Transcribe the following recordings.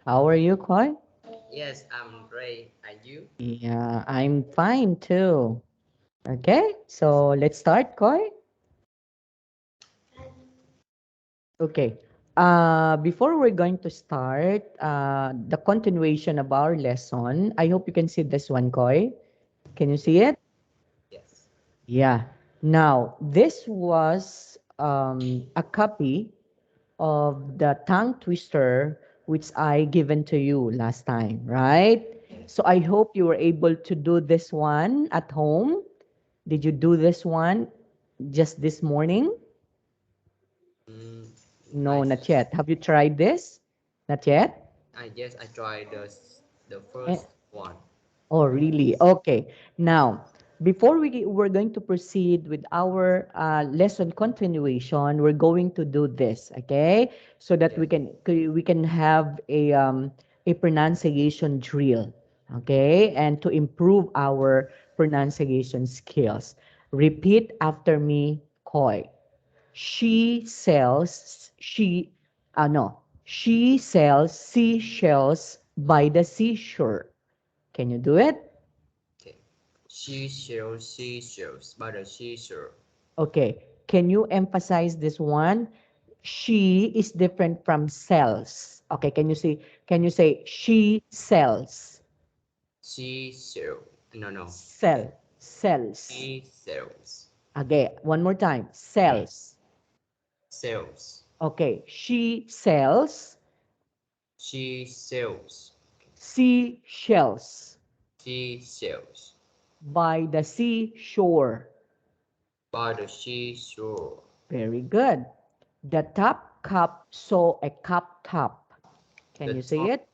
How are you, Khoi? Yes, I'm great. And you? Yeah, I'm fine too. Okay, so let's start, Khoi. Okay. Before we're going to start the continuation of our lesson, I hope you can see this one, Khoi. Can you see it? Yes. Yeah. Now, this was a copy of the tongue twister which I given to you last time, right? So I hope you were able to do this one at home. Did you do this one just this morning? Mm, No, I, not yet. Have you tried this? Not yet? I tried the Eh, first one. Oh, really? Okay. Now, before we're going to proceed with our lesson continuation, we're going to do this, okay? So that Yeah. we can have a pronunciation drill, okay? And to improve our pronunciation skills. Repeat after me, Koi. She sells seashells by the seashore. Can you do it? Okay. Seashells by the seashore. Okay. Can you emphasize this one? She is different from sells. Okay. Can you say she sells? Seashell. No, no. Sells. Seashells. Okay. One more time. Sells. Sells. Okay. She sells She sells. seashells She sells by the seashore. by the seashore. Very good. The top cup saw a cup top. Can The you say top it?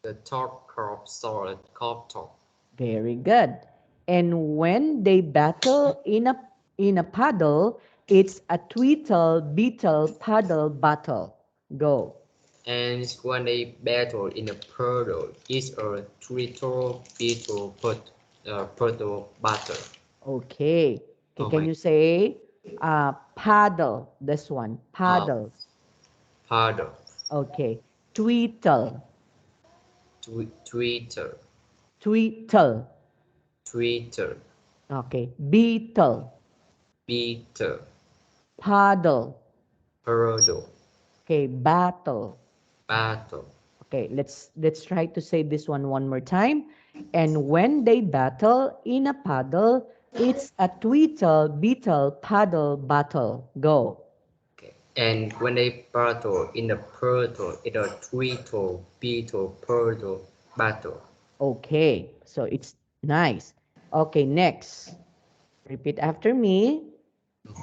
the top crop solid crop top. Very good. And when they battle in a puddle, it's a tweetle beetle puddle battle. Go. And when they battle in a puddle, it's a triple beetle puddle battle. Okay. Okay, Oh can my, you say paddle? This one. uh, Paddle. puddle, Okay. Tweetle. Twitter, Tweetle. Twitter, Okay. Beetle. beetle, Paddle. puddle, Okay. Battle. battle. Okay, let's try to say this one more time. And when they battle in a puddle, it's a tweetle beetle paddle battle. Go. Okay. And when they battle in the puddle, it's a twitter beetle puddle battle. Okay, so it's nice. Okay, next. Repeat after me.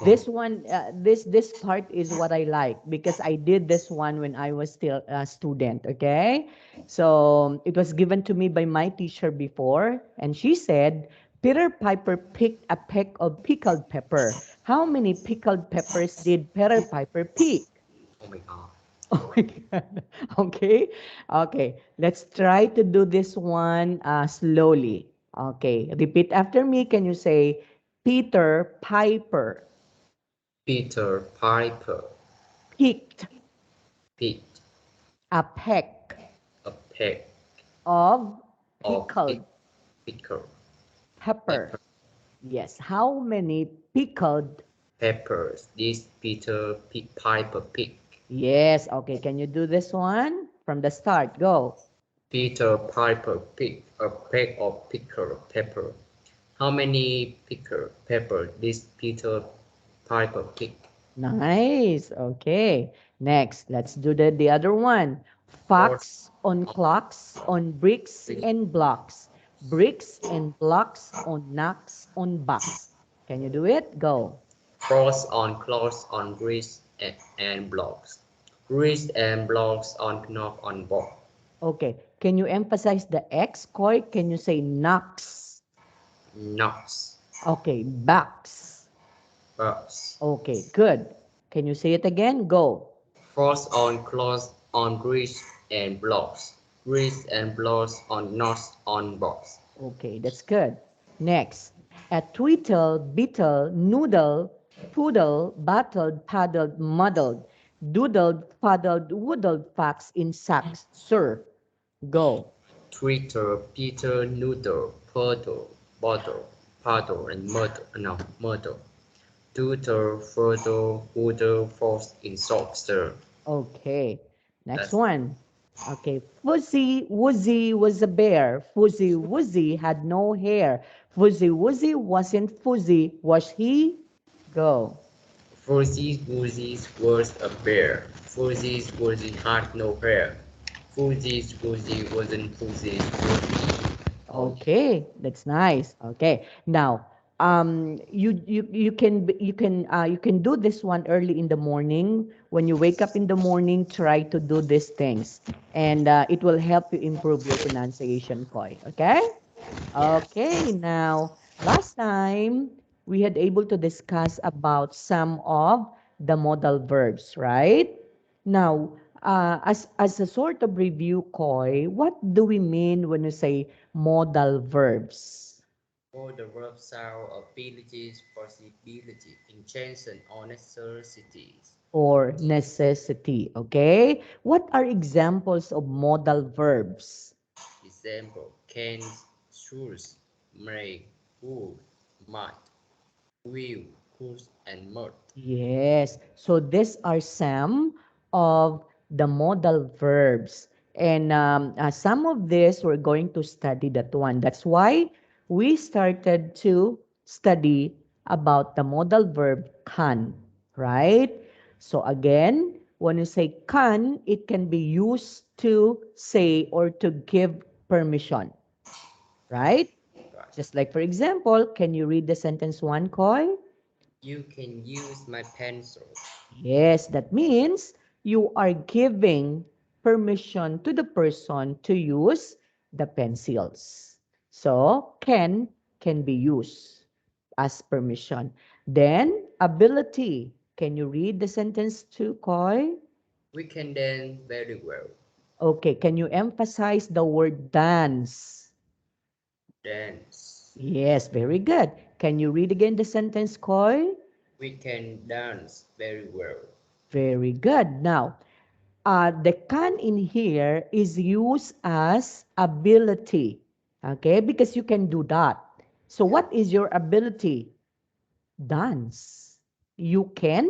This one, this part is what I like because I did this one when I was still a student. Okay, so it was given to me by my teacher before, and she said, Peter Piper picked a peck of pickled pepper. How many pickled peppers did Peter Piper pick? Oh my god. Oh my God. Okay, okay. Let's try to do this one slowly. Okay, repeat after me. Can you say Peter Piper Peter Piper picked picked a peck a peck of of pickled pickle pepper. pepper Yes. How many pickled? peppers. This Piper picked. Yes. Okay. Can you do this one from the start? Go. Peter Piper picked a peck of pickled pepper. How many pickled pepper this Peter Piper picked? Nice. Okay. Next, let's do the other one. Cross Fox on clocks, on bricks and blocks. Bricks and blocks on knocks on box. Can you do it? Go. cross on cloth on grease and blocks. Grease and blocks on knock on board. Okay. Can you emphasize the X, Koi? Can you say knocks? Knocks. Okay. Box. Box. Okay. Good. Can you say it again? Go. Frost on cloth on grease and blocks. Grease and blocks on knots on box. Okay. That's good. Next. A tweetle, beetle, noodle, poodle, battled, paddled, muddled. Doodled, paddled, woodled facts in sacks. Sir, go. Twitter, Peter, Noodle, Poodle, Bottle, Paddle, and Myrtle. No, Myrtle. Tutor, Furtle, Woodle, Force in socks, sir. Okay. Next That's one. Okay. Fuzzy Wuzzy was a bear. Fuzzy Wuzzy had no hair. Fuzzy Wuzzy wasn't fuzzy. Was he? Go. Fuzzy Wuzzy's was a bear. Fuzzy Wuzzy had no hair. Fuzzy Wuzzy wasn't Fuzzy Wuzzy. Oh, Okay, that's nice. Okay, now you can do this one early in the morning. When you wake up in the morning, try to do these things, and it will help you improve your pronunciation, Koi. Okay. yes. Okay. Now, last time we had able to discuss about some of the modal verbs, right? Now, as a sort of review, Koi, what do we mean when we say modal verbs For the verb sound abilities, possibility, intention, or necessities. or necessity? Okay, what are examples of modal verbs? Example, can, choose, may, would, might, will, could, and might. Yes. So these are some of the modal verbs. And some of this we're going to study that one. That's why we started to study about the modal verb can, right? So again, when you say can, it can be used to say or to give permission, right? Right. Just like, for example, can you read the sentence one, Koi? You can use my pencil. Yes, that means you are giving permission to the person to use the pencils. So, can be used as permission. Then, ability. Can you read the sentence to Koi? We can dance very well. Okay, can you emphasize the word dance? Dance. Yes, very good. Can you read again the sentence, Koi? We can dance very well. Very good. Now, the can in here is used as ability. Okay, because you can do that. So Yeah. what is your ability? Dance. You can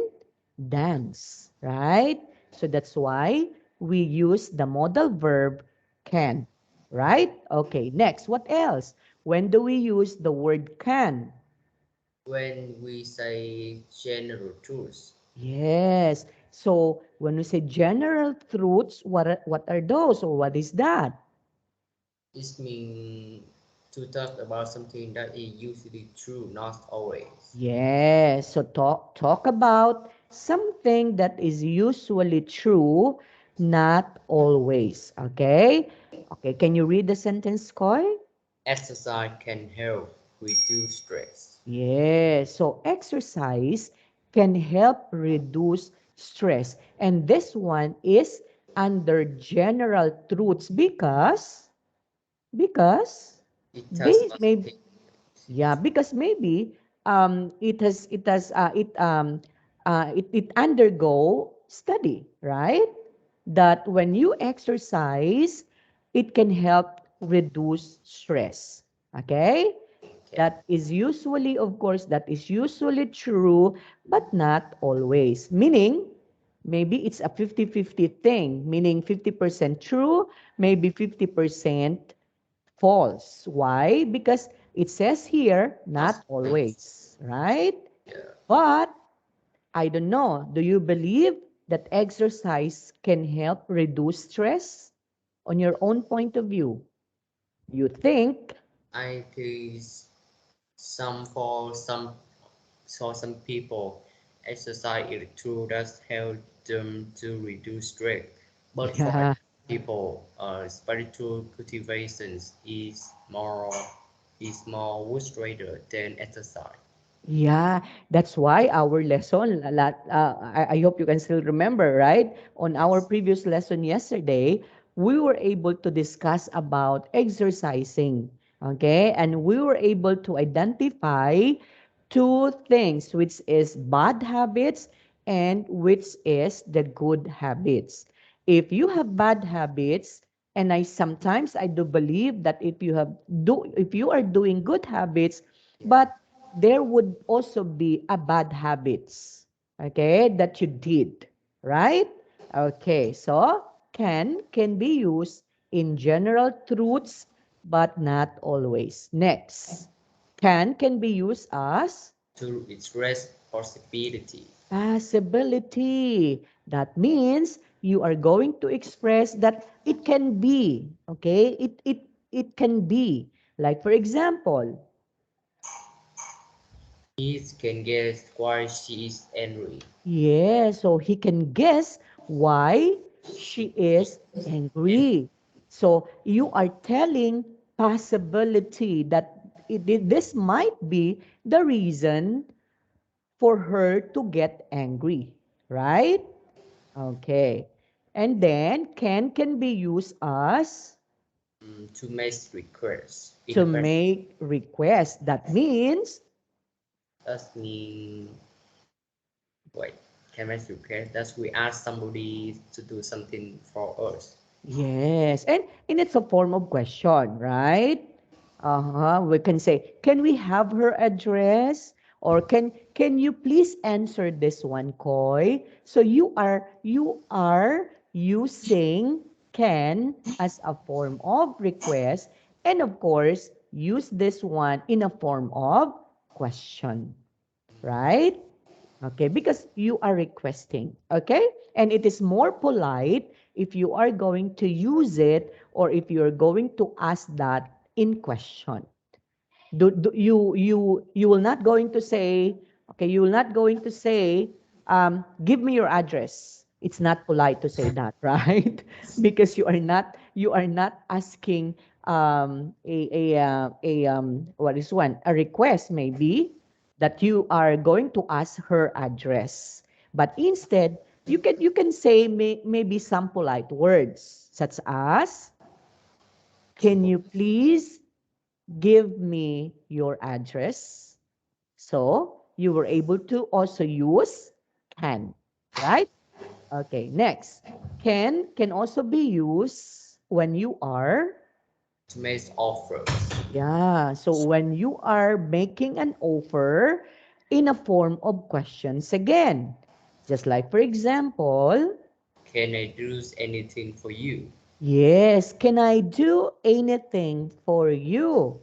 dance, right? So that's why we use the modal verb can, right? Okay, next, what else? When do we use the word can? When we say general truths, Yes. So when we say general truths, what are those or what is that? it means to talk about something that is usually true, not always. Yes. So talk about something that is usually true, not always. Okay? Okay, can you read the sentence, Koi? Exercise can help reduce stress. Yes. So exercise can help reduce stress. And this one is under general truths because It talks they about may something. yeah, because maybe it undergo study, right? That when you exercise, it can help reduce stress. Okay? Okay. That is usually, of course, that is usually true, but not always. Meaning, maybe it's a 50-50 thing, meaning 50% true, maybe 50% false. Why? Because it says here, Not not always. always, right? Yeah. But I don't know. Do you believe that exercise can help reduce stress on your own point of view? You think, I think some for some so some people exercise is true that help them to reduce stress. But for yeah, people, spiritual cultivations is more frustrated than exercise. yeah, that's why our lesson, I hope you can still remember, right? On our Yes. previous lesson yesterday, we were able to discuss about exercising, okay? And we were able to identify two things, which is bad habits and which is the good habits. If you have bad habits, and I do believe that if you are doing good habits, yeah, but there would also be a bad habits, okay, that you did, right? Okay, so can be used in general truths, but not always. Next, can be used as to express possibility. possibility. That means you are going to express that it can be, okay? It can be. Like for example, He can guess why she is angry. yeah, so he can guess why She she is and angry. So you are telling possibility that this might be the reason for her to get angry, right? Okay. And then can be used as to make requests in to a person. make requests. That means That means wait, can make request. That's we ask somebody to do something for us. yes. And it's a form of question, right? Uh-huh. We can say, can we have her address? Or can you please answer this one, Koi? So you are using can as a form of request, and of course use this one in a form of question, right? Okay, because you are requesting, okay? And it is more polite if you are going to use it or if you're going to ask that in question. You will not going to say, okay, you will not going to say, give me your address. It's not polite to say that, right? Because you are not asking what is one a request maybe that you are going to ask her address, but instead you can say maybe some polite words such as, can So you please give me your address? So you were able to also use can, right? Okay, next. Can also be used when you are, to make offers. yeah, so when you are making an offer in a form of questions again. Just like, for example, Can I do anything for you? yes, can I do anything for you?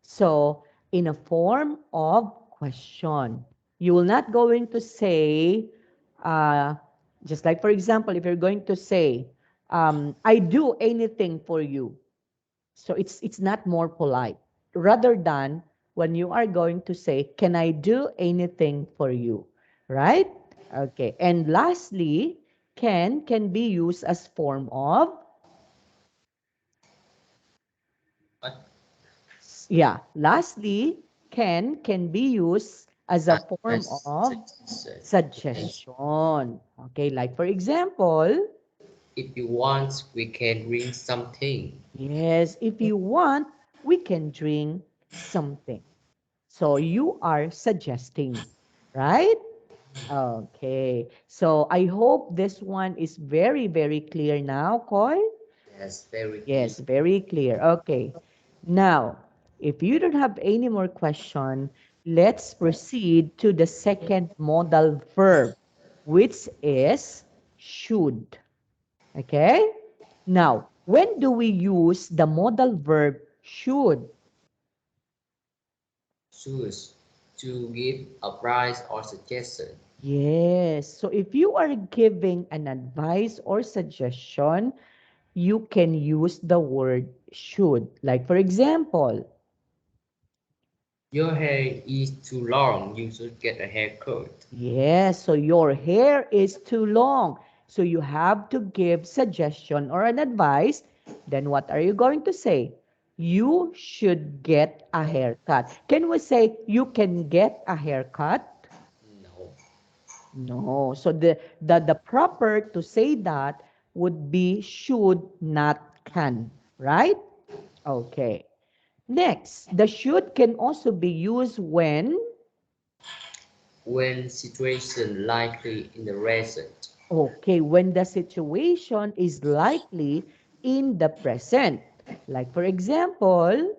So, in a form of question, you will not going to say, uh, just like for example, if you're going to say, I do anything for you. So it's not more polite. Rather than when you are going to say, can I do anything for you? Right? Okay. And lastly, can be used as form of, But yeah, lastly, can be used as a form as of suggestion. suggestion. Okay, like for example, If you want, we can bring something. yes, if you want, we can drink something. So you are suggesting, right? Okay. So I hope this one is very, very clear now, Koi. Yes, very clear. Yes, very clear. Okay. Now, if you don't have any more question, let's proceed to the second modal verb, which is should. Okay? Now, when do we use the modal verb should? Choose to give a price or suggestion. Yes. So if you are giving an advice or suggestion, you can use the word should. Like, for example, Your hair is too long. You should get a haircut. yes, so your hair is too long. So you have to give suggestion or an advice. Then what are you going to say? You should get a haircut. Can we say you can get a haircut? No. No. So the proper to say that would be should, not can, right? Okay. Next, the should can also be used when, when situation likely in the present. Okay, when the situation is likely in the present. Like for example,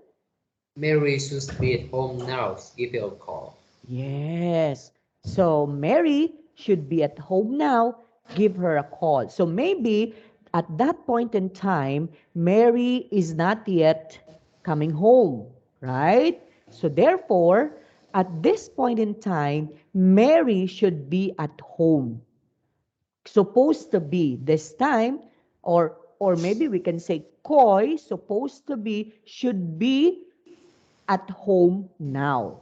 Mary should be at home now. Give you a call. yes. So Mary should be at home now. Give her a call. So maybe at that point in time, Mary is not yet coming home, right? So therefore, at this point in time, Mary should be at home. Supposed to be this time, or maybe we can say Khoi supposed to be should be at home now.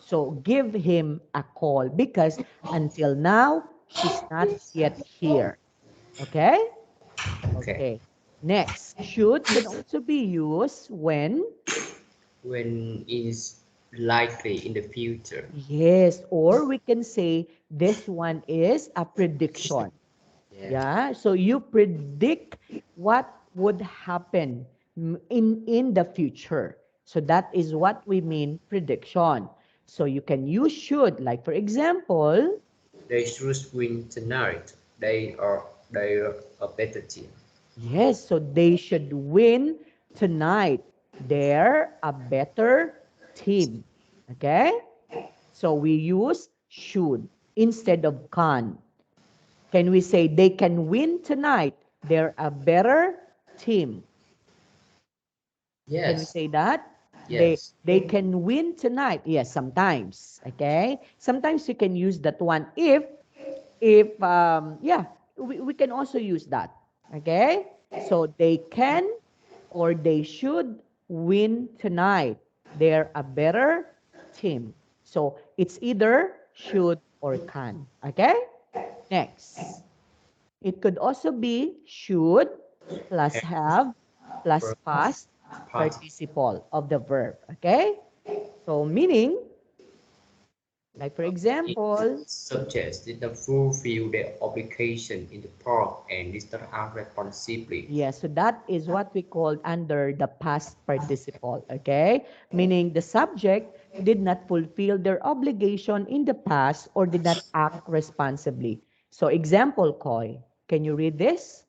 So give him a call because until now, she's not yet here. Okay? Okay. Okay. Next, should can also be used when, When is likely in the future. yes, or we can say this one is a prediction. Yeah. Yeah, so you predict what would happen in the future. So that is what we mean prediction. So you can use should, like for example, They should win tonight. They are a better team. yes, so they should win tonight. They're a better team. Okay? So we use should instead of can. Can we say they can win tonight? They're a better team. Can we Yes. say that? Yes. They can win tonight. Yes, sometimes. Okay? Sometimes you can use that one if yeah, we can also use that. Okay? So they can or they should win tonight. They're a better team. So it's either should or can. Okay? Next. It could also be should plus have plus Verb past part participle of the verb. Okay? So meaning, like for it example, subjects did not fulfill their obligation in the part and did not act responsibly. yes, so that is what we call under the past participle. Okay? Meaning the subject did not fulfill their obligation in the past or did not act responsibly. So example, Koi, can you read this?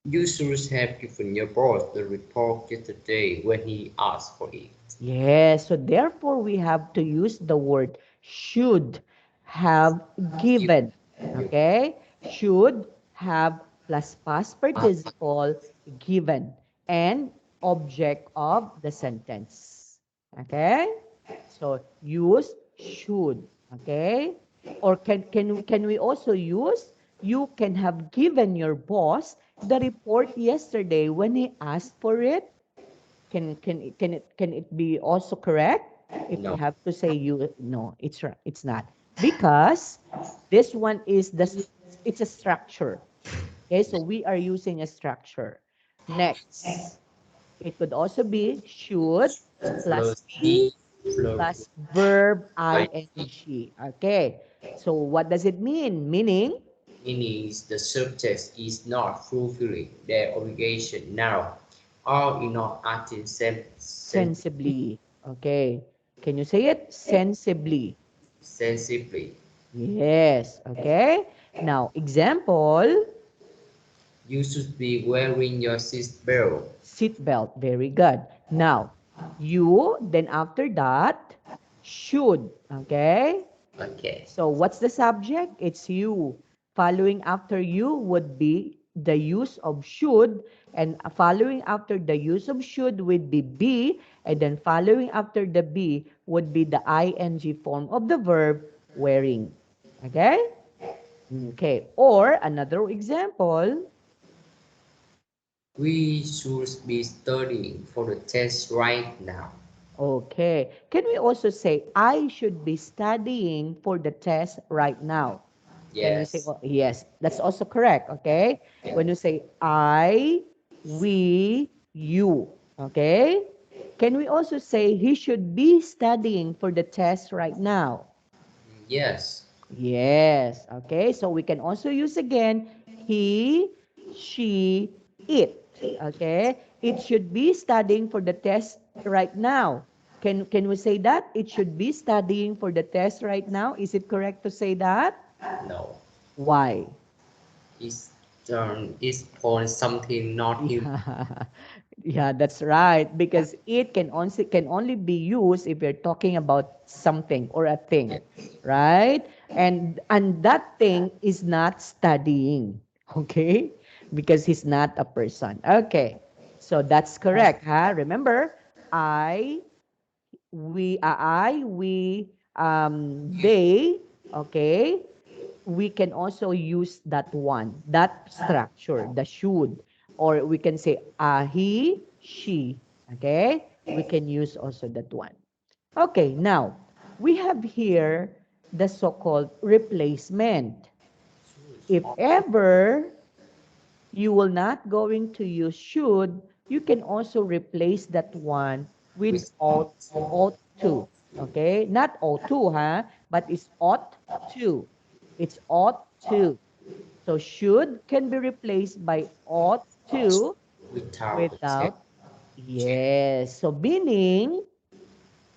You should have given your boss the report yesterday when he asked for it. Yes, so therefore we have to use the word should have You, given. you, Okay? Should have plus past participle given and object of the sentence. Okay? So use should. Okay? Or can we also use you can have given your boss the report yesterday when he asked for it? Can it be also correct if we no. have to say you no it's not because this one is it's a structure. Okay, so we are using a structure. Next, it could also be should plus Plus be be, plus plus verb I ing. Okay, so what does it mean? Meaning means the subject is not fulfilling their obligation now or is not acting sensibly. Okay, can you say it sensibly? sensibly. Yes, okay. Now, example, You should be wearing your seat belt. seat belt. Very good. Now, you, then after that, should. Okay? Okay. So, what's the subject? It's you. Following after you would be the use of should, and following after the use of should would be, and then following after the be would be the ing form of the verb wearing. Okay? Okay. Or another example, We should be studying for the test right now. okay. Can we also say, I should be studying for the test right now? Can we say, Yes. oh, yes, that's also correct. Okay. When you say I, we, you. Okay. Can we also say he should be studying for the test right now? Yes. Yes. Okay. So we can also use again he, she, it. Okay. It should be studying for the test right now. Can we say that? It should be studying for the test right now. Is it correct to say that? No, Why? it's it's for something not human. Yeah, yeah, that's right. Because it can only be used if you're talking about something or a thing, Yeah. right? And that thing is not studying, okay? Because he's not a person. Okay, so that's correct, huh? Remember, I, they, okay? We can also use that one, that structure, the should, or we can say he, she, okay? We can use also that one. Okay, now we have here the so-called replacement. If ever you will not going to use should, you can also replace that one with With ought to. Okay? Not ought to, huh? But it's ought to. It's ought to. So should can be replaced by ought to without the check. without yes. So meaning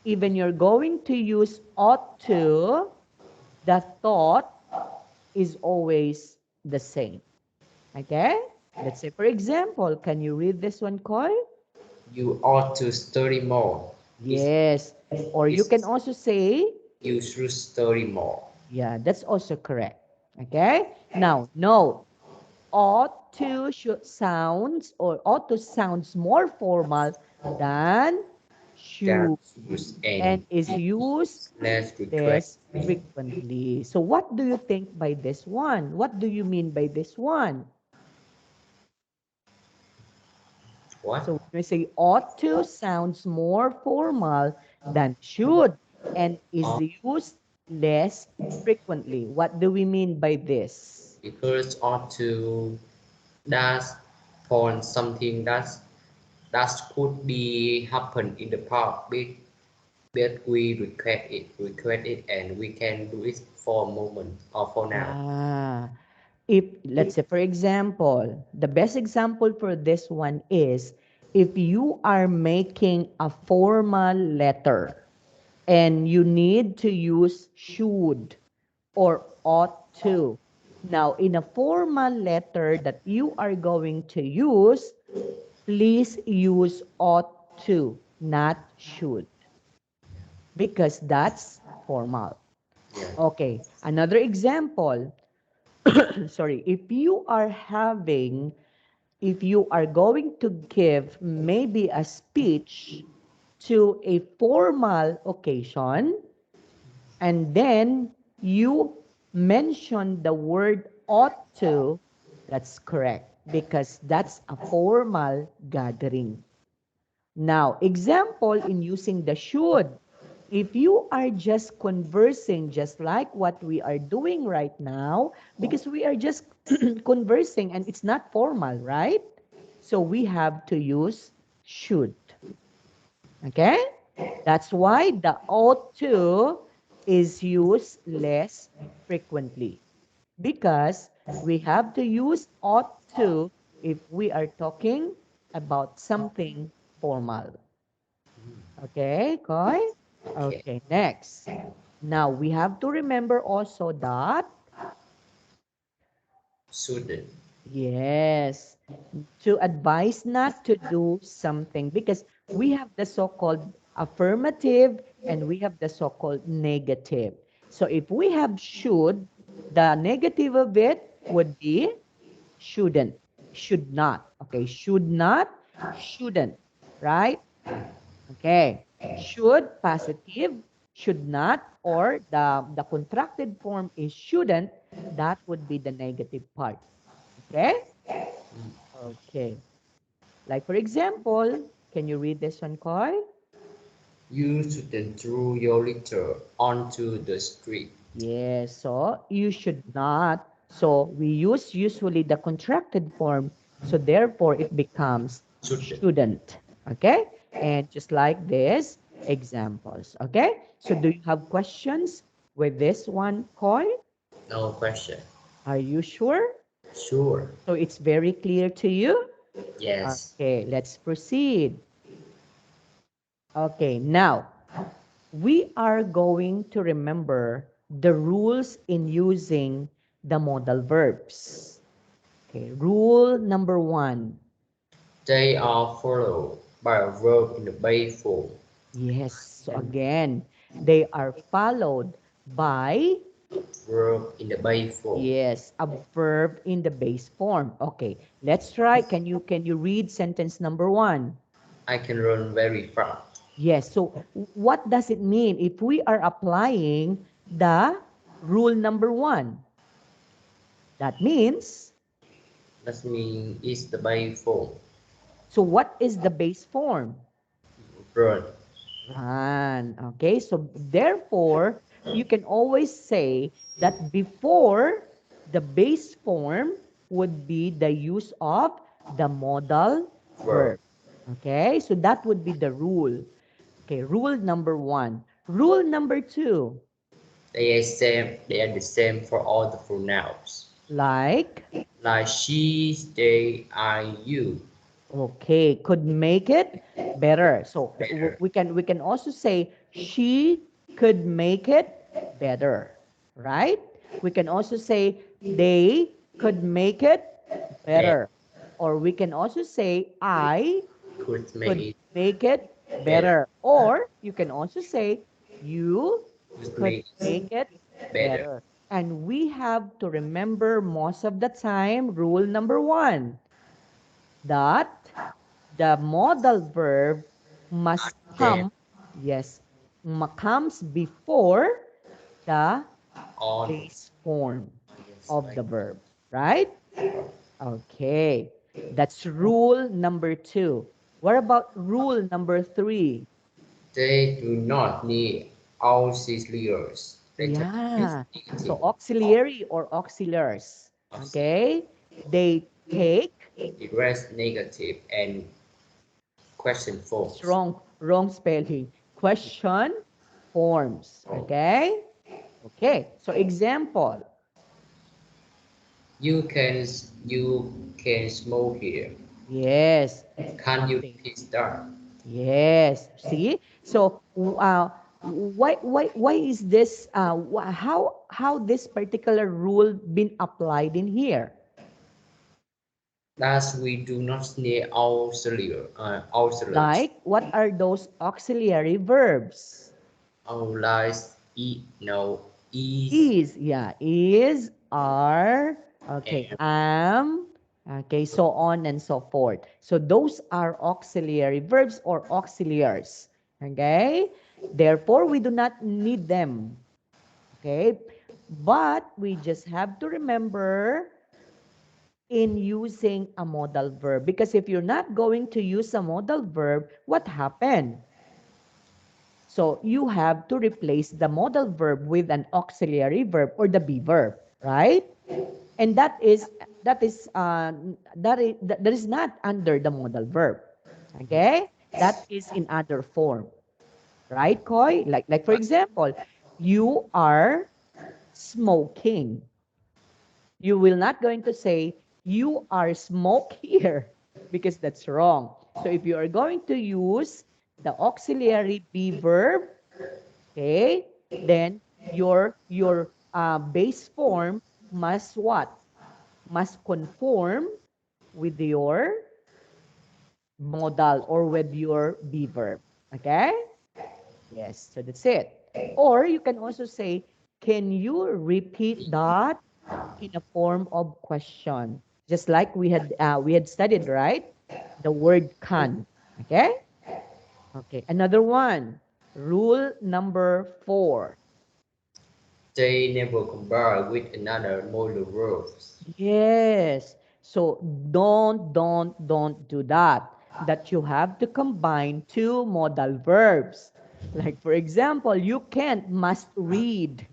even you're going to use ought to, the thought is always the same. Okay? Let's say, for example, can you read this one, Koi? You ought to study more. Is Yes. Or you can is also say, you should study more. yeah, that's also correct. Okay? Now, note, ought to should sounds or ought to sounds more formal than That should use and and is used less regret. less frequently. So what do you think by this one? What do you mean by this one? What? So when we say ought to sounds more formal than should and is Ought used less frequently. What do we mean by this? because ought to that's upon something that could be happened in the past, but we regret it, and we can do it for a moment or for now. Yeah. If, let's say, for example, the best example for this one is if you are making a formal letter and you need to use should or ought to. Now, in a formal letter that you are going to use, please use ought to, not should, because that's formal. Yeah. Okay, another example. Sorry, if you are going to give maybe a speech to a formal occasion, and then you mention the word ought to, that's correct because that's a formal gathering. Now, example in using the should. If you are just conversing, just like what we are doing right now, because we are just conversing and it's not formal, right? So we have to use should. Okay? That's why the ought to is used less frequently because we have to use ought to if we are talking about something formal. Okay, Koi? Okay. Okay, next. Now we have to remember also that, Shouldn't. yes, to advise not to do something because we have the so-called affirmative and we have the so-called negative. So if we have should, the negative of it would be shouldn't, should not. Okay, should not, shouldn't, right? Okay. Should, positive, should not, or the contracted form is shouldn't, that would be the negative part. Okay? Okay. Like for example, can you read this one, Koi? You shouldn't throw your litter onto the street. Yes, so you should not. So we use usually the contracted form, so therefore it becomes Shouldn't. shouldn't. Okay? And just like this, examples. Okay? So do you have questions with this one, Koi? No question. Are you sure? Sure. So it's very clear to you? Yes. Okay, let's proceed. Okay, now we are going to remember the rules in using the modal verbs. Okay, rule number one. They are followed by a verb in the base form. Yes, so again, they are followed by, Verb in the base form. yes, a verb in the base form. Okay, let's try. Can you read sentence number one? I can run very fast. Yes, so what does it mean if we are applying the rule number one? That means, That means it's the base form. so what is the base form? Run. Run. Okay, so therefore, you can always say that before the base form would be the use of the modal Verb. verb. Okay, so that would be the rule. Okay, rule number one. Rule number two, They are the same for all the pronouns. like, Like she, they, I, you. okay, could make it better. So Better. we can also say she could make it better, right? We can also say they could make it Better. better. Or we can also say I Could make could it make it better. better. Or you can also say you Could could make make it it better. better. And we have to remember most of the time rule number one, that the modal verb must Then come, yes, comes before the all the base form yes, of like the verb, right? Okay, that's rule number two. What about rule number three? they do not need auxiliaries. They can use Yeah, so negative. auxiliary or auxiliaries, okay? They take, The rest negative and question it's forms. wrong spelling, question forms, okay? Okay, so example. You can you can smoke here. Yes, Can you okay. please start? Yes, see? So why is this how this particular rule been applied in here? Thus we do not need auxiliaries. Like what are those auxiliary verbs? Our lives eat no is Is, yeah, is, are, okay, and am, okay, so on and so forth. So those are auxiliary verbs or auxiliaries, okay? Therefore, we do not need them, okay? But we just have to remember in using a modal verb, because if you're not going to use a modal verb, what happened? So you have to replace the modal verb with an auxiliary verb or the be verb, right? And that is not under the modal verb. Okay? That is in other form, right, Khoi? Like for example, you are smoking. You will not going to say you are smoke here because that's wrong. So if you are going to use the auxiliary be verb, okay, then your base form must what? Must conform with your modal or with your be verb. Okay? Yes, so that's it. Or you can also say, can you repeat that in a form of question? Just like we had studied, right? The word can. Okay? Okay. Another one. Rule number 4. they never combine with another modal verbs. Yes. So don't do that. That you have to combine two modal verbs. Like for example, you can't must read.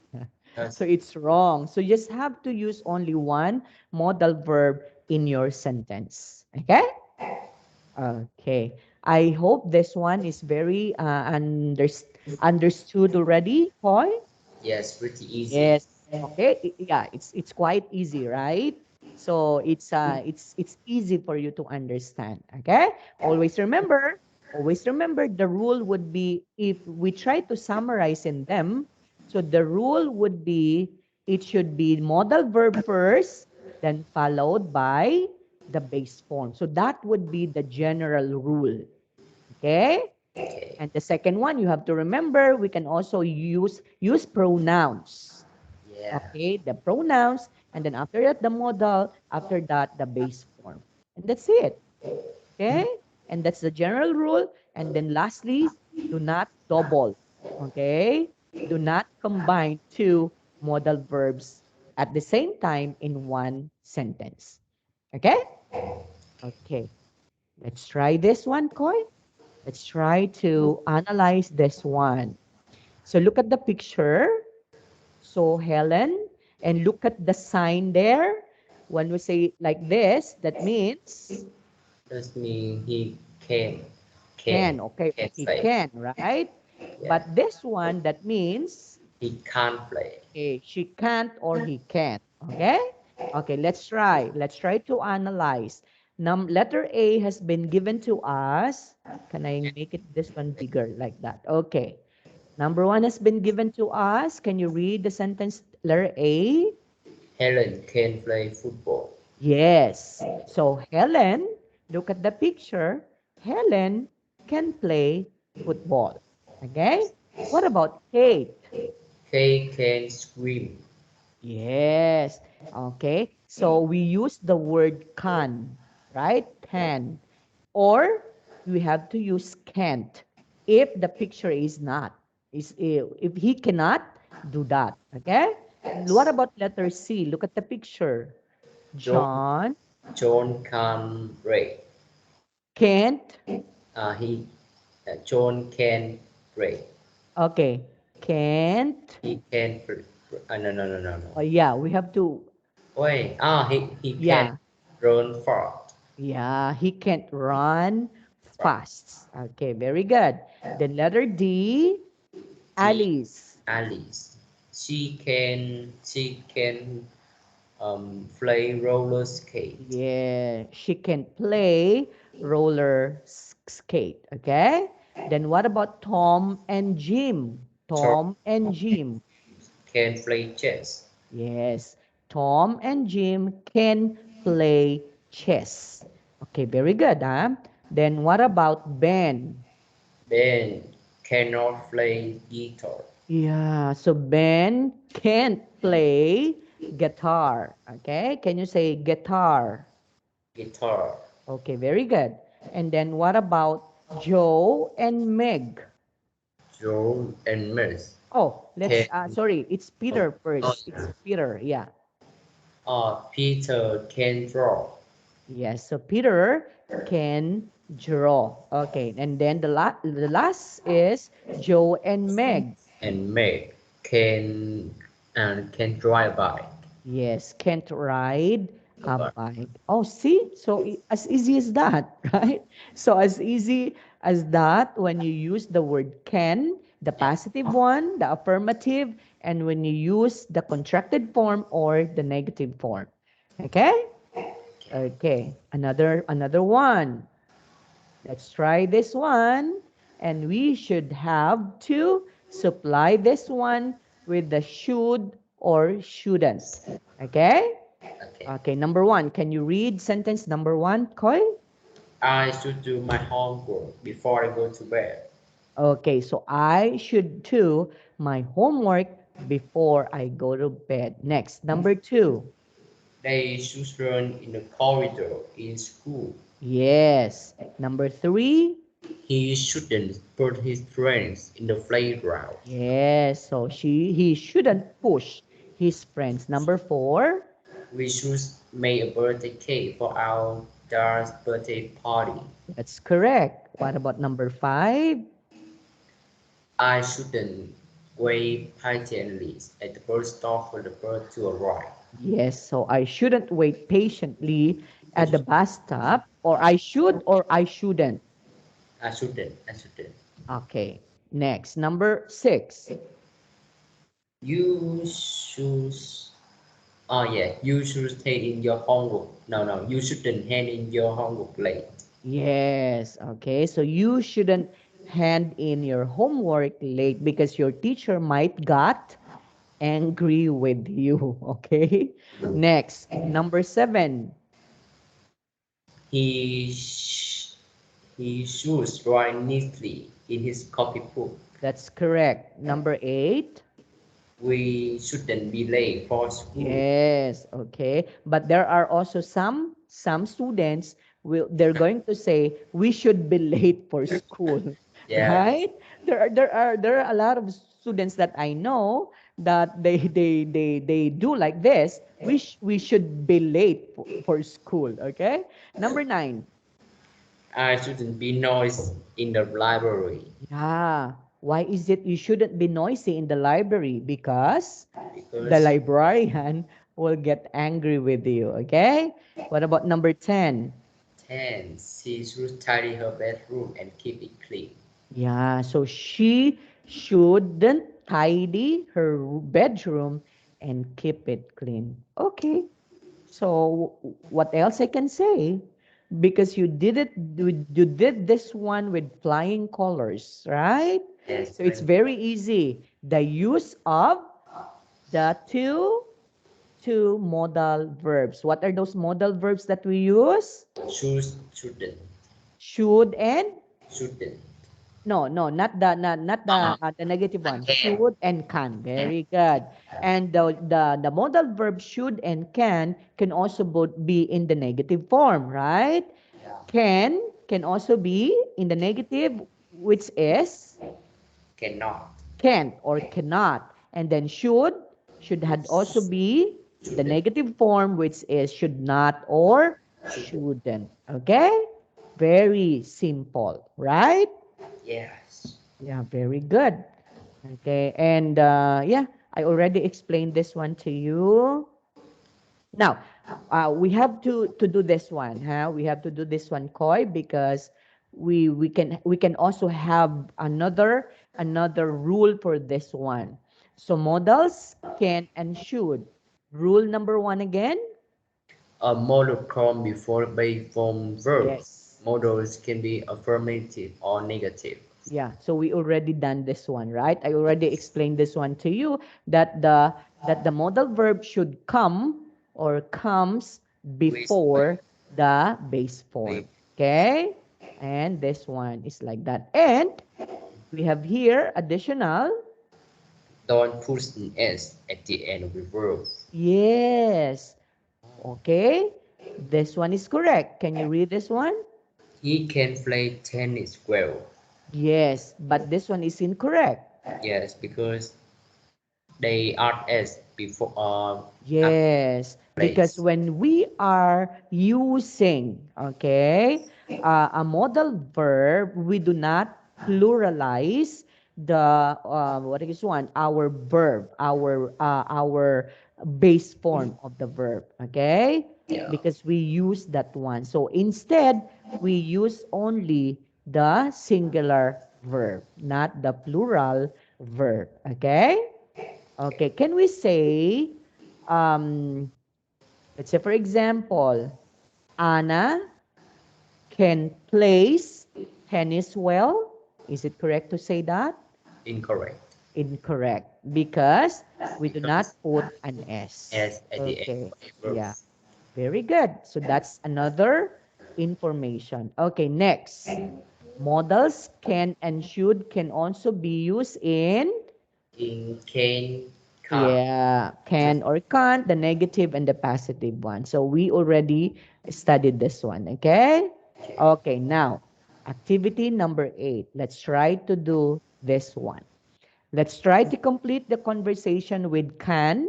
So Thus, it's wrong. So you just have to use only one modal verb in your sentence. Okay? Okay. I hope this one is very understood already, Paul. yes, pretty easy. Yes. Okay. Yeah, it's quite easy, right? So it's easy for you to understand. Okay. Always remember. Always remember the rule would be if we try to summarize in them, so the rule would be it should be modal verb first, then followed by the base form. So that would be the general rule. Okay? Okay. And the second one, you have to remember, we can also use pronouns. Yeah. Okay, the pronouns, and then after that, the modal, after that, the base form. And that's it. Okay? And that's the general rule. And then lastly, do not double. Okay? Do not combine two modal verbs at the same time in one sentence. Okay? Okay. Let's try this one, Koi. Let's try to analyze this one. So look at the picture. So Helen, and look at the sign there. When we say like this, that means That means he can, can, can. Okay, can he play. can, right? Yeah. But this one, that means He can't play. she can't or he can't. Okay? Okay, let's try. Let's try to analyze. Letter A has been given to us. Can I make it this one bigger like that? Okay. Number one has been given to us. Can you read the sentence letter A? Helen can play football. Yes. So Helen, look at the picture. Helen can play football. Okay? What about Kate? Kay can swim. Yes. Okay. So we use the word can, right? Can. Or we have to use can't if the picture is not. If he cannot do that. Okay? What about letter C? Look at the picture. John, John John can play. can't. He John can play. Okay. Can't. He can play. No, no, no, no, no. Oh, yeah, we have to. Wait. He can Yeah. run far. Yeah, he can't run Far. fast. Okay, very good. Then letter D, D. Alice. Alice. She can play roller skate. Yeah, she can play roller skate. Okay. Then what about Tom and Jim? Tom Tom and Jim. can play chess. Yes, Tom and Jim can play chess. Okay, very good. Huh? Then what about Ben? Ben cannot play guitar. Yeah, so Ben can't play guitar. Okay, can you say guitar? Guitar. Okay, very good. And then what about Joe and Meg? Joe and Miss Oh, can. sorry, it's Oh, Peter oh, first. It's Peter, yeah. Peter can draw. Yes, so Peter can draw. Okay, and then the last is Joe and Meg. And Meg can drive by. Yes, can't ride The a bike. bike. Oh, see? So as easy as that, right? So as easy as that when you use the word can, the positive one, the affirmative, and when you use the contracted form or the negative form. Okay? Okay. Another one. Let's try this one. And we should have to supply this one with the should or shouldn't. Okay? Okay. Okay, number one. Can you read sentence number one, Koi? I should do my homework before I go to bed. Okay, so I should do my homework before I go to bed. Next, number two. They should run in the corridor in school. Yes. Number three. He shouldn't put his friends in the playground. Yes. So he shouldn't push his friends. Number four. We should make a birthday cake for our daughter's birthday party. That's correct. What about number five? I shouldn't wait patiently at the bus stop for the bus to arrive. Yes, so I shouldn't wait patiently at the bus stop, or I should or I shouldn't. I shouldn't. Okay, next, number six. You should, oh yeah, you should stay in your homework. No, no, you shouldn't hand in your homework late. Yes. Okay. So you shouldn't hand in your homework late because your teacher might got angry with you. Okay. Next, number 7. He sh- he should write neatly in his copybook. That's correct. Number 8. We shouldn't be late for school. Yes, okay. But there are also some students will they're going to say we should be late for school, Yes, right? There are a lot of students that I know that they do like this. We should be late for school, okay? Number 9. I shouldn't be noise in the library Yeah. Why is it you shouldn't be noisy in the library? Because the because librarian will get angry with you. Okay? What about number 10? 10. She should tidy her bedroom and keep it clean. Yeah, so she shouldn't tidy her bedroom and keep it clean. Okay. So what else I can say? Because you did this one with flying colors, right? Yes, So it's very easy. The use of the two modal verbs. What are those modal verbs that we use? shouldn't, Should and shouldn't. no, Uh, the negative one. can, Should and can. Very good. And the modal verb should and can also both be in the negative form, right? Can also be in the negative, which is cannot, can't or cannot. And then should had also be the shouldn't, negative form, which is should not or shouldn't. shouldn't. Okay? Very simple, right? Yes. Yeah, very good. Okay, and yeah, I already explained this one to you. Now, we have to do this one, huh? We have to do this one, Koi, because we can also have another rule for this one. So modals can and should. Rule number 1 again. A modal come before base form verb. Yes. Modals can be affirmative or negative. Yeah, so we already done this one, right? I already explained this one to you that the modal verb should come or comes Which before the base we form. Okay? And this one is like that. And we have here additional. don't put an S at the end of the verb. Yes. Okay? This one is correct. Can you read this one? He can play tennis well. Yes, but this one is incorrect. Yes, because they add S before after Yes, because place. when we are using, okay, a modal verb, we do not pluralize the what is one our verb, our base form of the verb, okay? Yeah. Because we use that one. So instead, we use only the singular verb, not the plural verb, okay? Okay, can we say, um, let's say for example, Anna can place tennis well? Is it correct to say that? Incorrect. Incorrect, because we do Because not put an S. S at the end Okay, of the verb. yeah, very good. So that's another information. Okay, next. Modals can and should can also be used in. In can, can. Yeah, Just can or can't, the negative and the positive one. So we already studied this one, okay? okay. Okay, now, activity number 8. Let's try to do this one. Let's try to complete the conversation with can,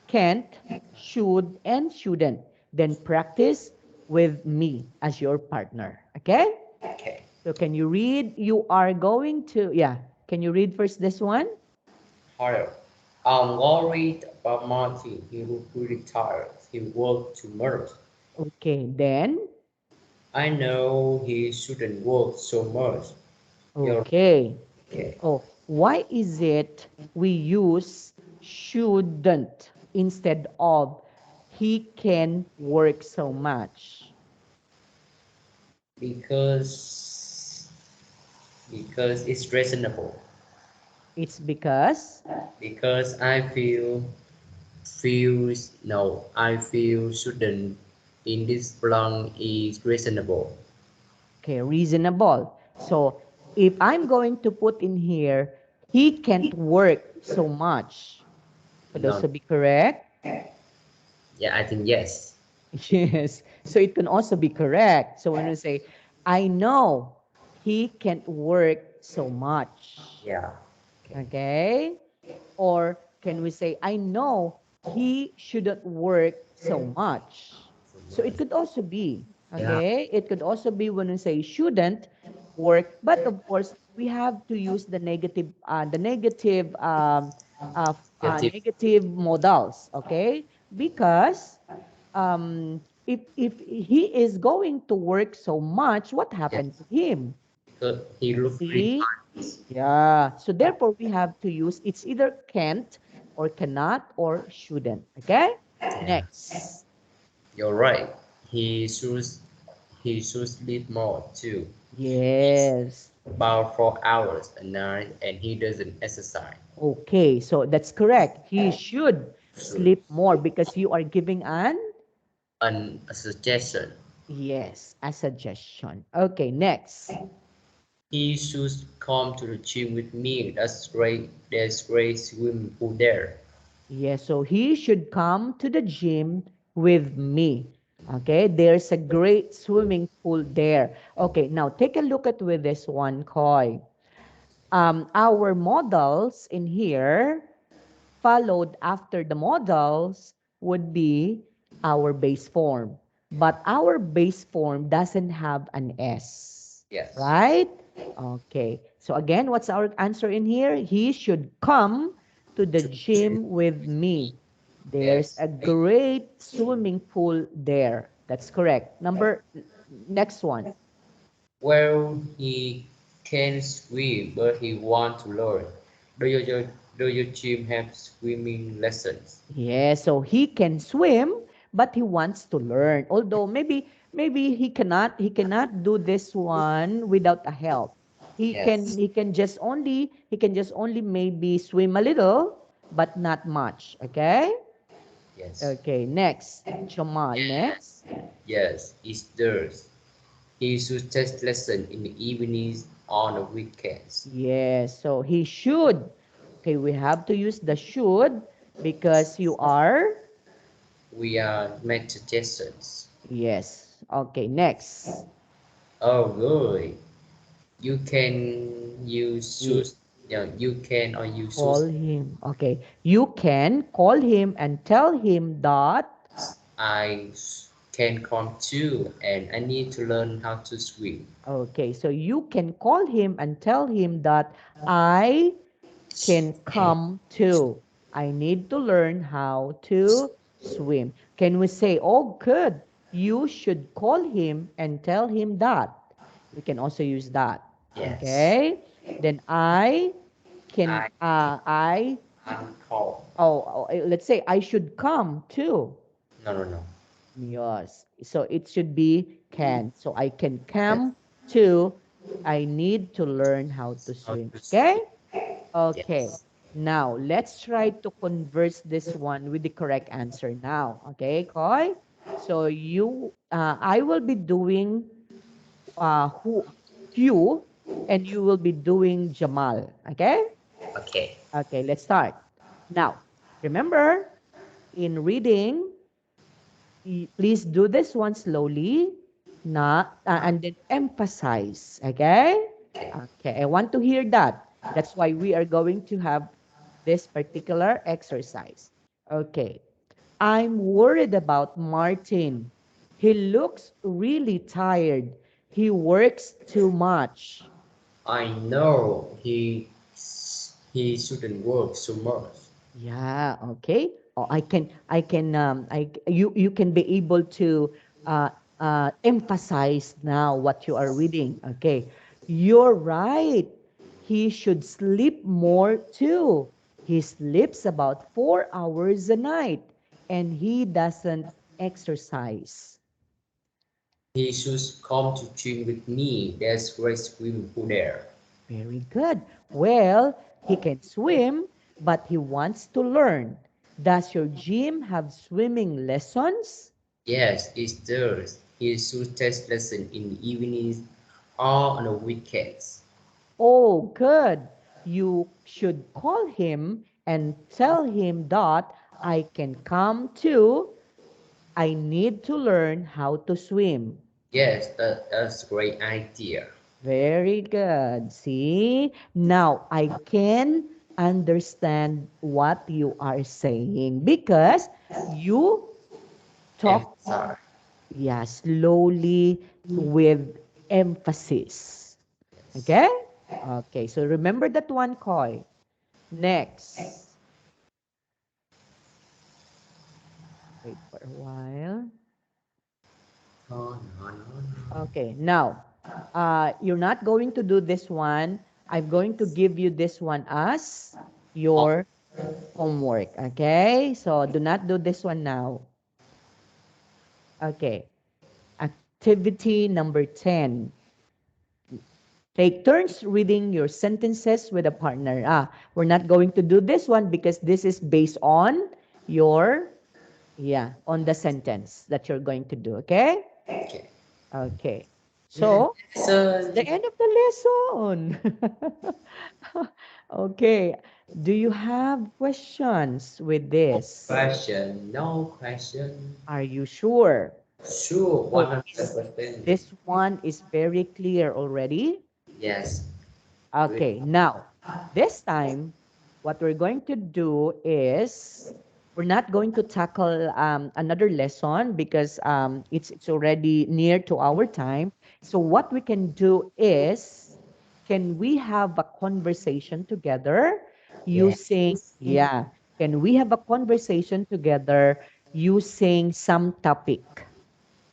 can't, should, and shouldn't. Then practice with me as your partner, okay? Okay. So can you read? You are going to, yeah, can you read first this one? However, I'm worried about Martin. He will be retired. He work tomorrow. Okay, then. I know he shouldn't work so much. You're Okay. okay. Oh, why is it we use shouldn't instead of he can work so much? because because it's reasonable. It's because, Because I feel no, I feel shouldn't in this plan is reasonable. okay, reasonable. So if I'm going to put in here, he can't work so much. Could No, also be correct. yeah, I think yes. Yes. So it can also be correct. So when we say, I know he can't work so much. Yeah. Okay. Okay. Or can we say, I know he shouldn't work so much. So So it much. could also be, Yeah. okay? It could also be when we say shouldn't work, but of course we have to use the Negative. negative modals, okay? Because if he is going to work so much, what Yes. happened to him? Because he looked really See? fine. Yeah. So therefore, we have to use it's either can't or cannot or shouldn't. Okay? Yeah. Next. You're right. He should he should sleep more too. Yes. About 4 hours a night and he doesn't exercise. Okay. So that's correct. He should Should. sleep more because you are giving an And a suggestion. yes, a suggestion. Okay. Next. He should come to the gym with me. That's great. There's great swimming pool there. Yes. So he should come to the gym with me. Okay. There's a great swimming pool there. Okay. Now take a look at with this one, Koi. Our models in here, followed after the models, would be our base form. But our base form doesn't have an S, Yes. right? Okay. So again, what's our answer in here? He should come to the To the gym gym with with me. me. There's Yes. a great swimming pool there. That's correct. Next one. Well, he can swim, but he wants to learn. Do your gym have swimming lessons? Yeah, so he can swim, but he wants to learn. Although maybe he cannot do this one without a help. Yes. He can just only maybe swim a little, but not much. Okay? Yes. Okay, next. Jamal, next. Yes, it's theirs. He should test lesson in the evenings on the weekends. Yes, so he should. Okay, we have to use the should because you are. We are make suggestions. Yes. Okay, next. Oh, good. You can use Ye- should. Yeah, you can or you should. Call him. Okay. You can call him and tell him that. Can come too, and I need to learn how to swim. Okay. So you can call him and tell him that I can come too. I need to learn how to swim. Can we say, oh, good. You should call him and tell him that. We can also use that. Yes. Okay. Then I I, can call. let's say I should come too. No, no, no. Yes. So it should be can. So I can Yes. come to. I need to learn how to How swim. to Okay? swim. Okay. Yes. Now, let's try to converse this one with the correct answer now. Okay, Koi? So I will be doing who, you, and you will be doing Jamal. Okay? Okay. Okay, let's start. Now, remember, in reading, please do this one slowly, not and then emphasize. Okay? Okay. Okay, I want to hear that. That's why we are going to have this particular exercise. Okay. I'm worried about Martin. He looks really tired. He works too much. I know he shouldn't work so much. Yeah, okay. Oh, you can be able to uh, emphasize now what you are reading. Okay, you're right. He should sleep more too. He sleeps about 4 hours a night, and he doesn't exercise. He should come to swim with me. There's great swimming pool there. Very good. Well, he can swim, but he wants to learn. Does your gym have swimming lessons? Yes, it does. He should test lesson in the evenings or on the weekends. Oh, good. You should call him and tell him that I can come too. I need to learn how to swim. Yes, that's a great idea. Very good. See, now I can understand what you are saying because you talk, Emphasize. yeah, slowly with emphasis. Yes. Okay? Okay, so remember that one, Koi. Next. Wait for a while. Oh, no, no, no. Okay, now, you're not going to do this one. I'm going to give you this one as Oh, your homework. Okay, so do not do this one now. Okay, activity number 10. Take turns reading your sentences with a partner. We're not going to do this one because this is based on your, yeah, on the sentence that you're going to do. Okay? okay. Okay. And So, it's the so, end of the lesson. Okay. Do you have questions with no this? question, no question. Are you sure? Sure, So 100%. this one is very clear already. Yes. Okay, now, this time, what we're going to do is we're not going to tackle another lesson because it's already near to our time. So what we can do is, can we have a conversation together Yes. using, yeah, can we have a conversation together using some topic?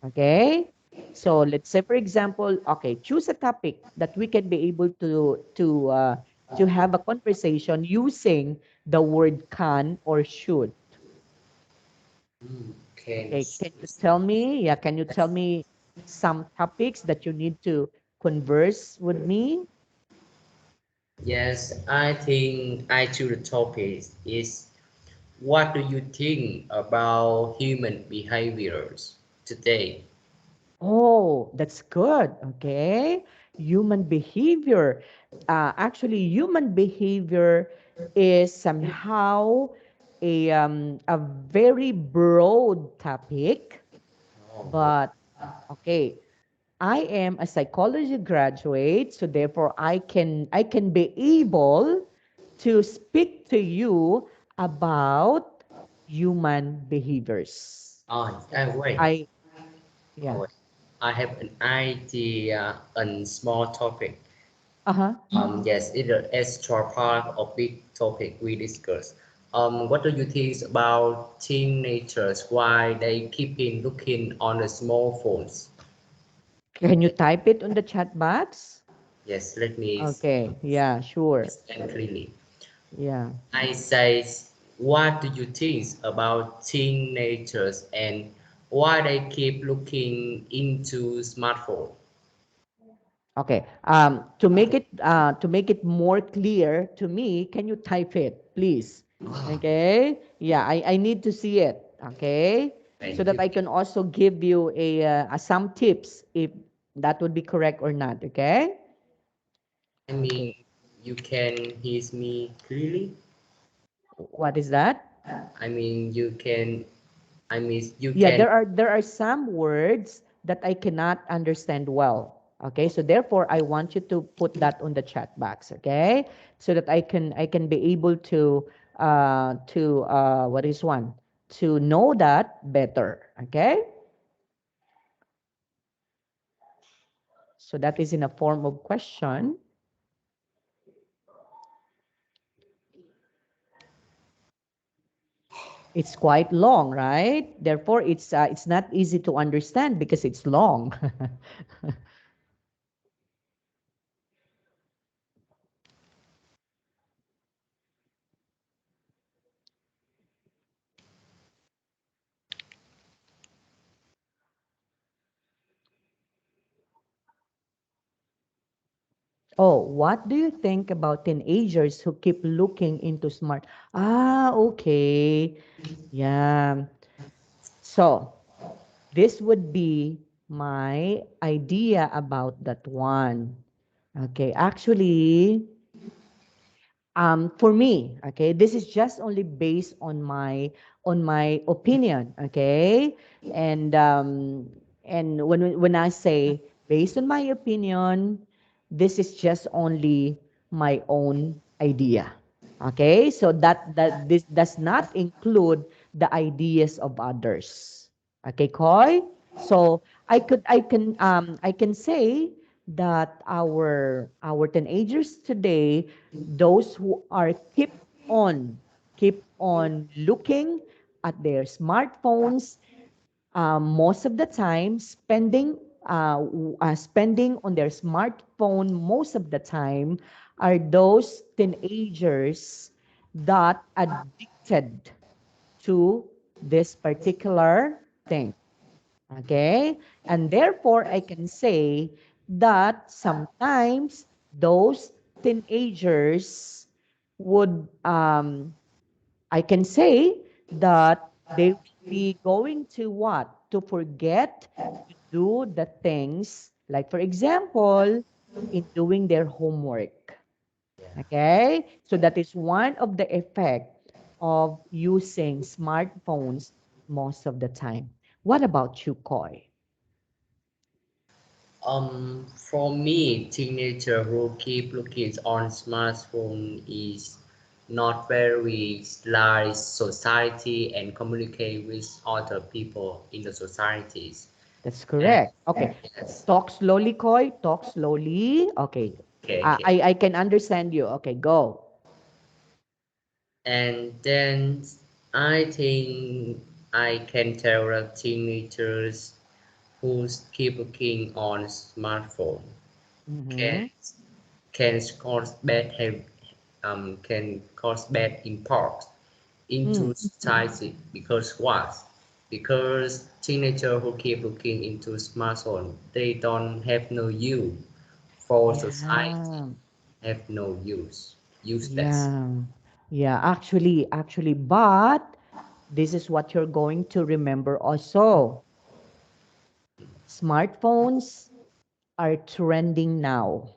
Okay? So let's say, for example, okay, choose a topic that we can be able to have a conversation using the word can or should. Can Okay, can you tell me? Yeah, can you tell me some topics that you need to converse with me? yes, I think I choose the topic is what do you think about human behaviors today? Oh, that's good. Okay. Human behavior. Actually, human behavior is somehow a very broad topic, Oh, but okay. I am a psychology graduate, so therefore I can be able to speak to you about human behaviors. wait. I Oh, yeah. wait. I have an idea on small topic. Uh-huh. Yes, it's an extra part of big topic we discussed. What do you think about teenagers? Why they keeping looking on the small phones? Can you type it on the chat box? Yes, let me Okay. Yeah, sure. explain clearly. Yeah. I says, what do you think about teenagers and why they keep looking into smartphone? Okay. To make it more clear to me, can you type it, please? Okay. Yeah, I need to see it. Okay. So Thank that you. I can also give you a some tips if that would be correct or not. Okay. I mean, Okay. you can hear me clearly. What is that? I mean, you can. I mean, you Yeah, can. there are some words that I cannot understand well. Okay, so therefore I want you to put that on the chat box, okay? So that I can be able to what is one? To know that better, okay? So that is in a form of question. It's quite long, right? Therefore it's not easy to understand because it's long. Oh, what do you think about teenagers who keep looking into smart? Ah, okay. Yeah. So, this would be my idea about that one. Okay, actually, for me, okay, this is just only based on my opinion, okay, and um, and when I say based on my opinion, this is just only my own idea, okay. So that this does not include the ideas of others, okay, Koi. So I can say that our teenagers today, those who are keep on looking at their smartphones, most of the time spending on their smartphone most of the time, are those teenagers that addicted to this particular thing. Okay? And therefore, I can say that sometimes those teenagers would, I can say that they will be going to what? To forget to do the things, like, for example, in doing their homework. Yeah. Okay? So that is one of the effect of using smartphones most of the time. What about you, Koi? For me, teenager who keep looking on smartphone is not very large society and communicate with other people in the societies. That's And correct. Okay. yes, Talk slowly, Koi. Talk slowly. Okay. okay, okay. I can understand you. Okay, go. And then I think I can tell the teenagers who keep looking on smartphone can Mm-hmm. cause bad can cause bad impact into Mm. society because what? Because teenagers who keep looking into smartphone, they don't have no use for society, Yeah. have no useless. Yeah. Yeah. But this is what you're going to remember also. Smartphones are trending now,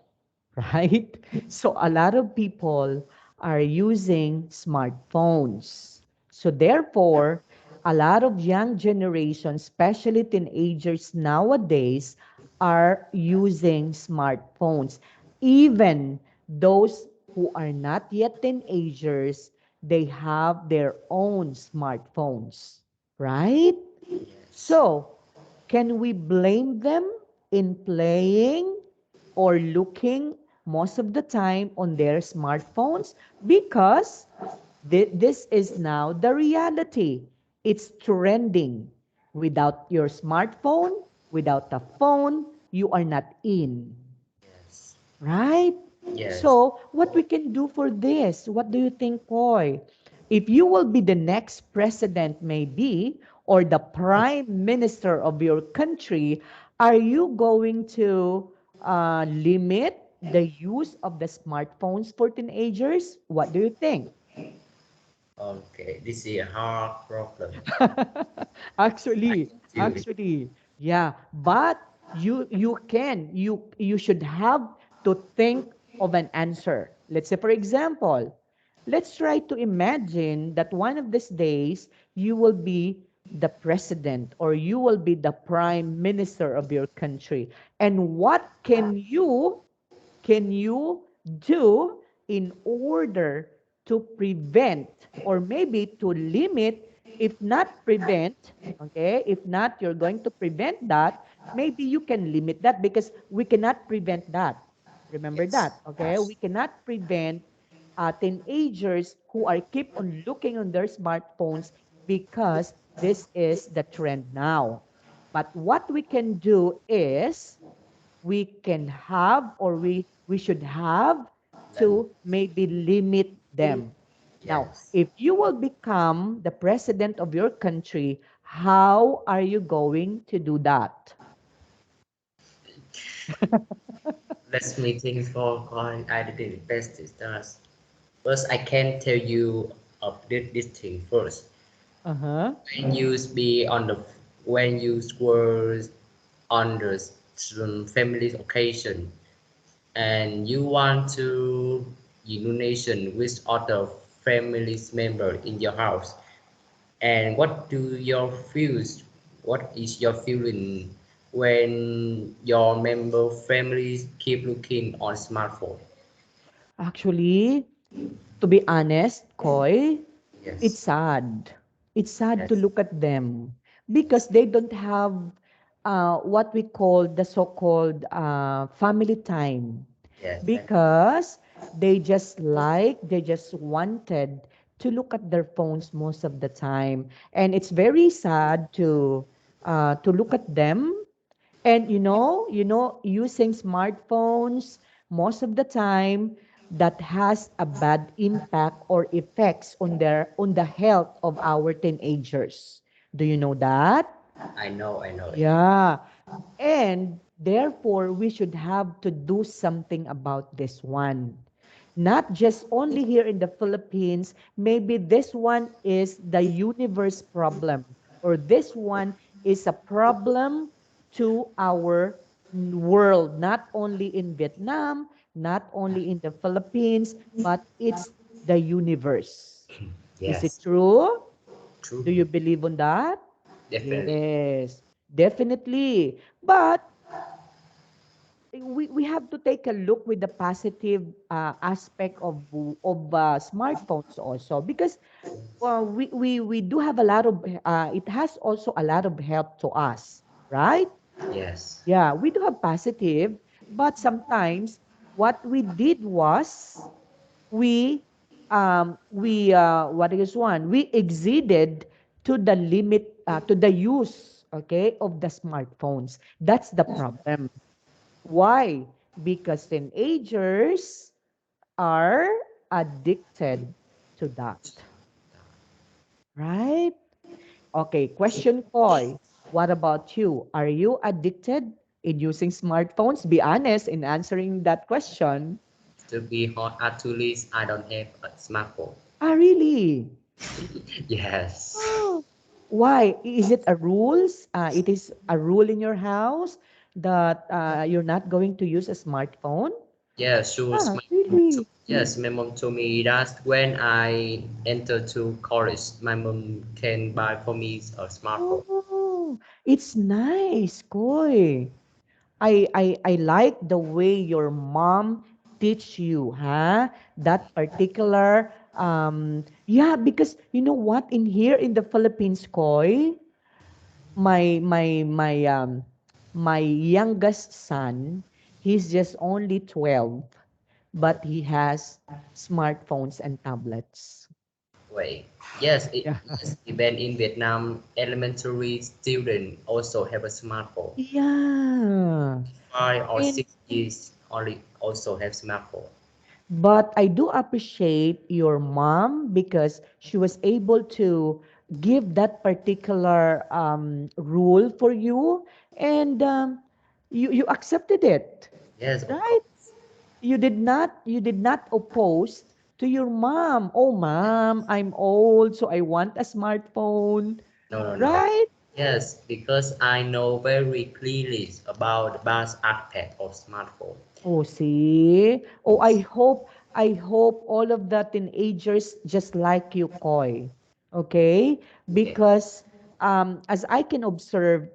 right? So a lot of people are using smartphones. So therefore, a lot of young generations, especially teenagers nowadays, are using smartphones. Even those who are not yet teenagers, they have their own smartphones, right? Yes, So, can we blame them in playing or looking most of the time on their smartphones? Because this is now the reality. It's trending. Without your smartphone, without a phone, you are not in. yes, Right? yes. So, what we can do for this? What do you think, Koy? If you will be the next president, maybe, or the prime minister of your country, are you going to limit the use of the smartphones for teenagers? What do you think? Okay, this is a hard problem. I actually, do it. yeah. But you should have to think of an answer. Let's say, for example, let's try to imagine that one of these days you will be the president or you will be the prime minister of your country. And what can you do in order to prevent or maybe to limit, if not prevent, okay, if not you're going to prevent that, maybe you can limit that because we cannot prevent that. Remember Yes, that, okay? We cannot prevent teenagers who are keep on looking on their smartphones because this is the trend now. But what we can do is we can have or we should have then to maybe limit them. Now, yes. if you will become the president of your country, how are you going to do that? Let me think for I didn't best is that. First, I can tell you of this thing first. Uh-huh. When you be on the when you were on the family occasion and you want to unite with other family member in your house, and what do your feels? What is your feeling when your member families keep looking on smartphone? Actually, to be honest, Koi, it's Yes, sad. It's sad to yes, look at them because they don't have what we call the so-called family time. yes, Because they just wanted to look at their phones most of the time, and it's very sad to look at them. And using smartphones most of the time, that has a bad impact or effects on the health of our teenagers. Do you know that? I know it. Yeah. And therefore, we should have to do something about this one. Not just only here in the Philippines, maybe this one is the universe problem, or this one is a problem to our world, not only in Vietnam, not only in the Philippines, but it's the universe. Is it Yes, true? Do true, you believe on that? definitely. Yes, definitely. But we have to take a look with the positive aspect of smartphones also, because we do have a lot of it has also a lot of help to us, right? Yes, Yeah, we do have positive, but sometimes what we did was we what is one, we exceeded to the limit, to the use, okay, of the smartphones. That's the problem. Why? Because teenagers are addicted to that, right? Okay, question, Koi. What about you? Are you addicted in using smartphones? Be honest in answering that question. to be hot at least I don't have a smartphone. Ah, really? Yes, Oh, why? Is it a rules? It is a rule in your house that you're not going to use a smartphone? yes, sure. Ah, really? Yes, my mom told me that when I enter to college, my mom can buy for me a smartphone. Oh, it's nice, Koy. I like the way your mom teach you, huh? That particular yeah, because you know what, in here in the Philippines, Koy, my youngest son, he's just only 12, but he has smartphones and tablets. Wait, yes, Yeah. yes, even in Vietnam, elementary students also have a smartphone. Yeah. 5 or 6 years only also have smartphone. But I do appreciate your mom because she was able to give that particular rule for you, and you accepted it, Yes, of right? course. You did not oppose to your mom. Oh, mom, I'm old, so I want a smartphone, No, no, no. right? Yes, because I know very clearly about the bad aspect of smartphone. Oh, see? Oh, I hope all of the teenagers just like you, Koy. Okay? Okay. Because as I can observe,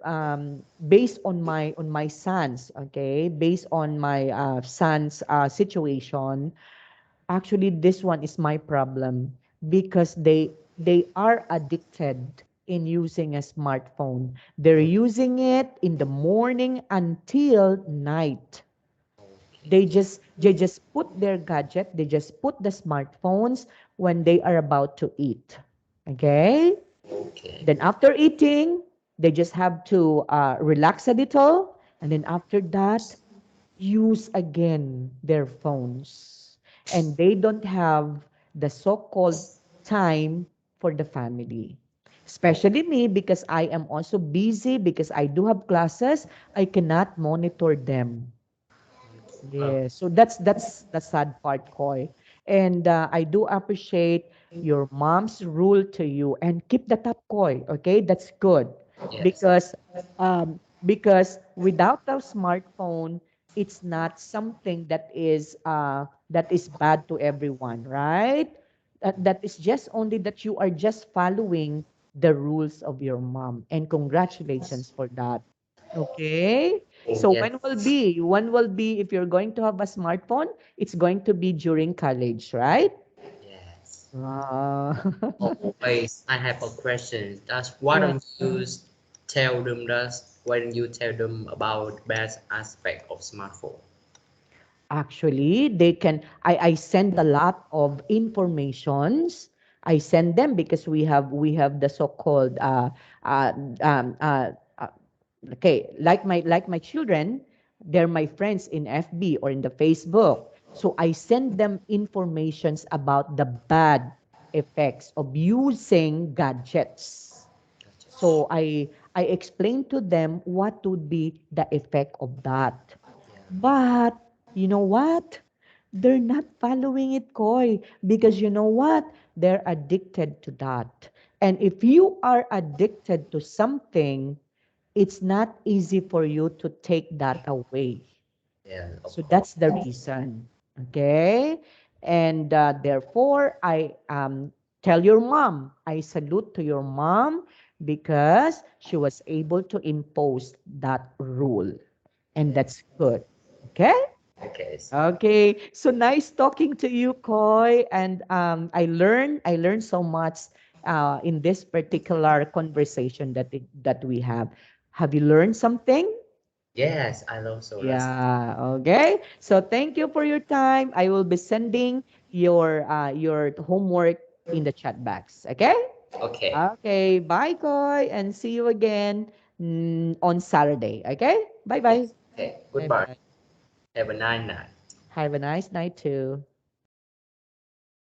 based on my sons, okay, based on my son's situation, actually this one is my problem because they are addicted in using a smartphone. They're using it in the morning until night. Okay. They just put their gadget, they just put the smartphones when they are about to eat. Okay? Okay. Then after eating, they just have to relax a little, and then after that, use again their phones. And they don't have the so-called time for the family. Oh, Especially me, because I am also busy because I do have classes, I cannot monitor them. Okay. Yeah, so that's the sad part, Koi. And I do appreciate your mom's rule to you and keep that up, Koi. Okay, that's good Yes. because without a smartphone, it's not something that is bad to everyone, right? That is just only that you are just following the rules of your mom, and congratulations for that. Okay. So Yes. when will be if you're going to have a smartphone, it's going to be during college, right? Yes. Ah. Always, I have a question. That's why Yeah. don't you tell them that? Why don't you tell them about best aspect of smartphone? Actually, I send a lot of informations. I send them because we have the so-called uh, um, uh, uh, okay, like my children, they're my friends in FB or in the Facebook. So I send them informations about the bad effects of using gadgets. Gotcha. So I explain to them what would be the effect of that. Yeah. But you know what? They're not following it, Koi, because you know what? They're addicted to that. And if you are addicted to something, it's not easy for you to take that away. Yeah, of So course. that's the reason. Okay. And therefore, I tell your mom, I salute to your mom because she was able to impose that rule. And Yeah. that's good. Okay. Okay. Okay, so nice talking to you, Koi, and I learned so much in this particular conversation that we have. Have you learned something? Yes, I love so that's Yeah. Okay. So thank you for your time. I will be sending your homework in the chat box. Okay. okay. Okay. Bye, Koi, and see you again on Saturday. Okay. Bye bye. Yes. Okay. Bye Goodbye. bye. Have a nice night. Have a nice night too.